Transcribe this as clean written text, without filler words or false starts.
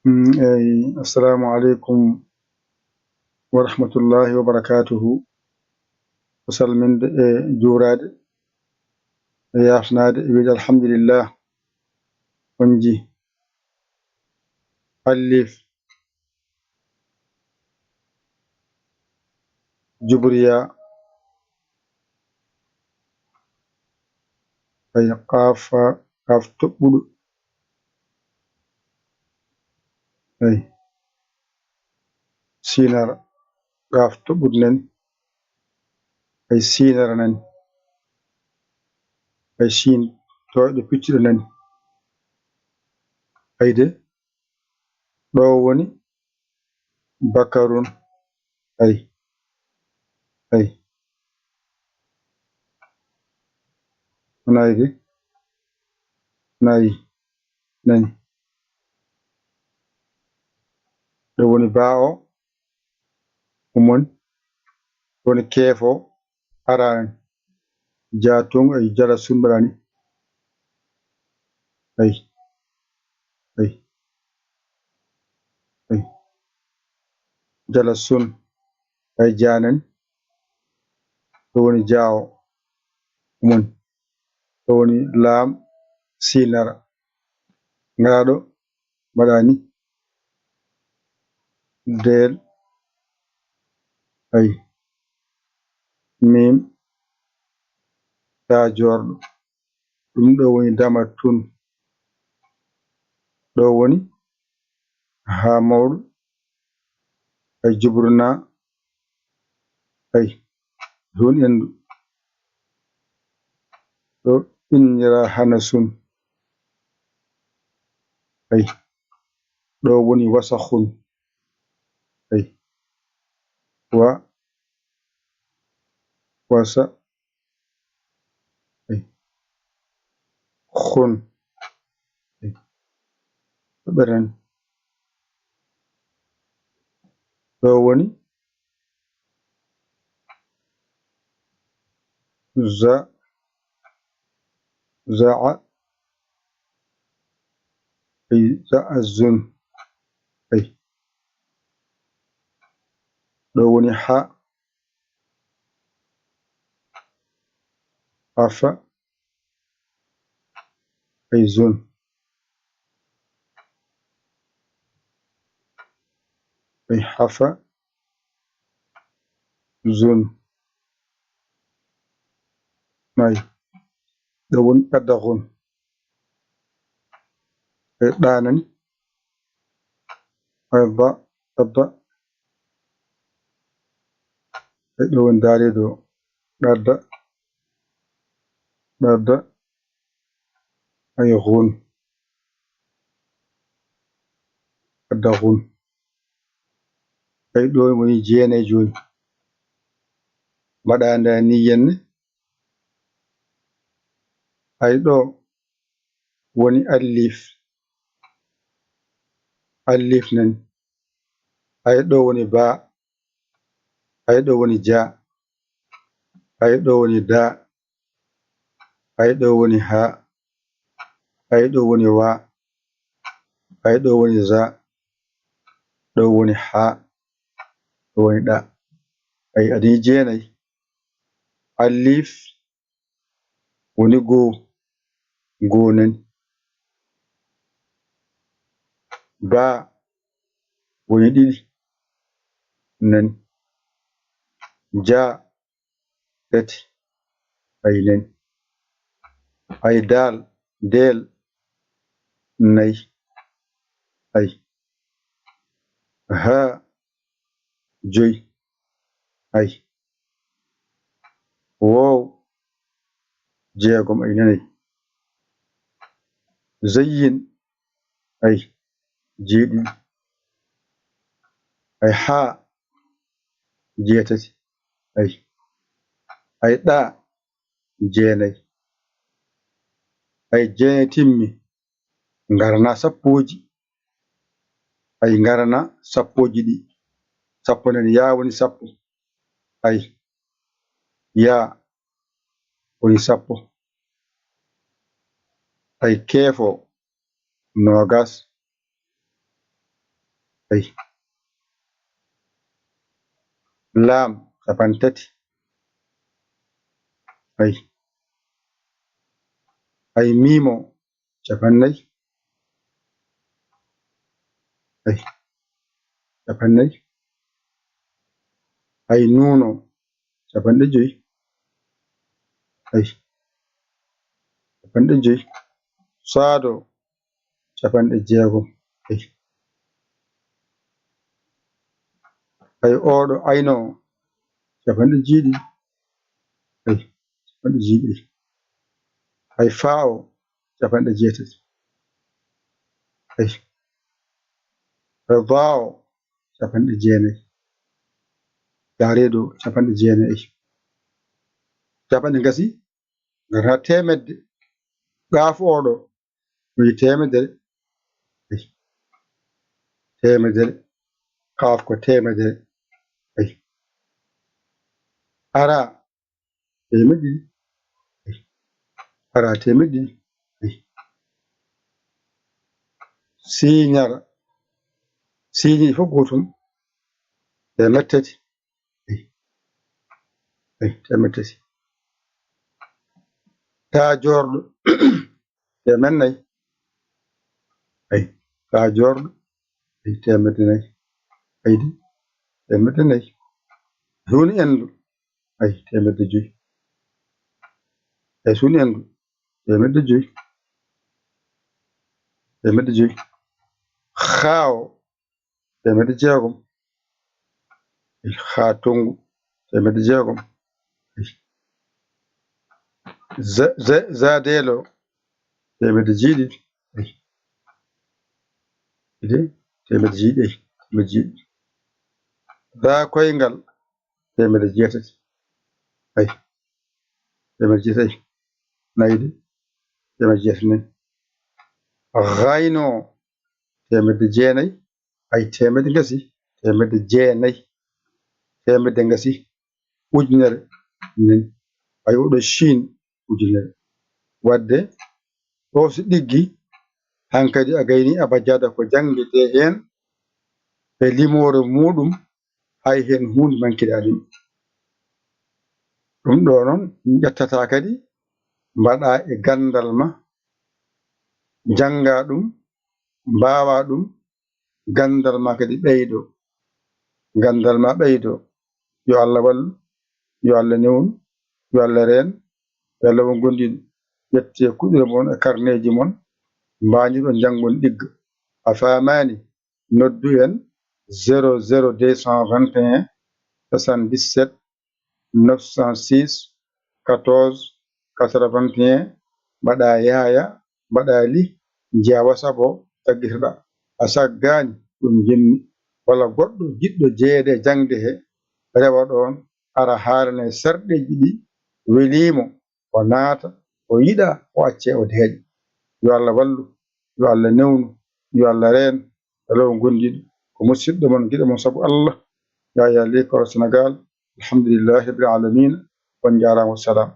السلام عليكم ورحمة الله وبركاته. وصل من جوراد يافناد إبيد الحمد لله ونجي ألف جبريا أي قاف تقبل أي سينار قاف تقبل أي سينار نن أي سين توعد بيتر نن أي ده رووني بكرون أي أي نايدي ناي نن رووني باو ومن woni keefo arani jaatung ay jala sumbrani ay ay ay jala sun ay janen to woni jaawo mun to woni laam sinara ngado badani del ay mim ta jordo dum do woni dama tun do woni ha mawdu ay jubruna ay don endu do injira hanasun ay do woni wasakhun ay wa wasa ay khun ay beran do woni za za'a ay za'azun ay do woni ha afa ay zun ay hafa zun ay do woni kadakhun ay danan ay ba tabba ay do woni dare do dadda dadda ay ghun kadakhun ay do woni jene joyi badanda ni yenne ay do woni alif nan ay do woni ba ay do woni ja ay do woni da ay do woni ha ay do woni wa ay do woni za do woni ha do woni da ay adi jenay alif woni gonan ba woni didi nan ja tati ay nen ay del nay ay ha joy ay wow jeegom ay nanay zayyin ay jeedi ay ha jeetati ay da jeenay ay jeenatimmi ngarna sappoji ay ngarna sappoji di sappo nen ya woni sappo ay ya woni sappo ay keefo nogas ay laam capantati ay miimo capannayyi ay capannayyi ay nuuno capanɗe joyi ay capanɗe joyi saado capanɗe jeegom ay ooɗo ayno capanɗe jeeɗiɗi ay capanɗe jeeɗiɗi ay faawo capanɗe jeetati ay rebaawo capanɗe jeenayi jaareeɗo capanɗe jeenayi capanɗe gasi ngata temedde gaaf ooɗo wi temedere ay temedere kaaf ko temedere ay ara temeɗɗe ɗiɗi ay ara temeɗɗe ɗiɗi ay siiñara siiñi fof gotum temed tati ay temed tati taajorɗo temed nayyi ay taajorɗo ay temedde nayyi aydi temedde nayyi suuni endu ay temedde joyi ay suuni endu temedde joyi temedde joyi haawo temedde jeegom ay haa tongu temedde jeegom ay zadeelo temedde jeeɗiɗi ay ide temedde jeeɗiɗi ay temedde jeeɗiɗi daa koyngal temedde jeetati ay temedde jeetati nayi de temedde jeetati nayi hayno temedde jeenayi ay temedde gasi temedde jeenayi temedde gasi ujunere nani ay oɗo Chine ujunere wadde ɗo so ɗiggi hankkadi a gayni abajada ko jangete hen e limore muɗum hay hen hunde mankiɗanima ɗum ɗo noon ƴettata kadi mbaɗa e gandal ma janga ɗum mbawa ɗum gandal ma kadi ɓeydo gandal ma ɓeydo yo Allah wallu yo Allah newnu yo Allah reen yo Allah won gondiɗo ƴette kuɗɗule mon e karneji mon mbañiɗon jangon ɗigga a famani noddu en 00 221 77 906 14 81 mbaɗa yaya mbaɗa li jiya WhatsApp o taggitiɗa a saggani ɗum jinmi walla goɗɗo jiɗɗo jeeyede e jangde he rewa ɗon ara haalana sarɗeji ɗi welimo o naata o yiɗa o acce o deeƴa yo Allah wallu yo Allah newnu yo Allah reen alaw gondiɗo ko musidɗo mon guiɗo mon saabu Allah Yaya Ly Koro Sénégal alhamdulillahi rabbil alamina on jarama wassalam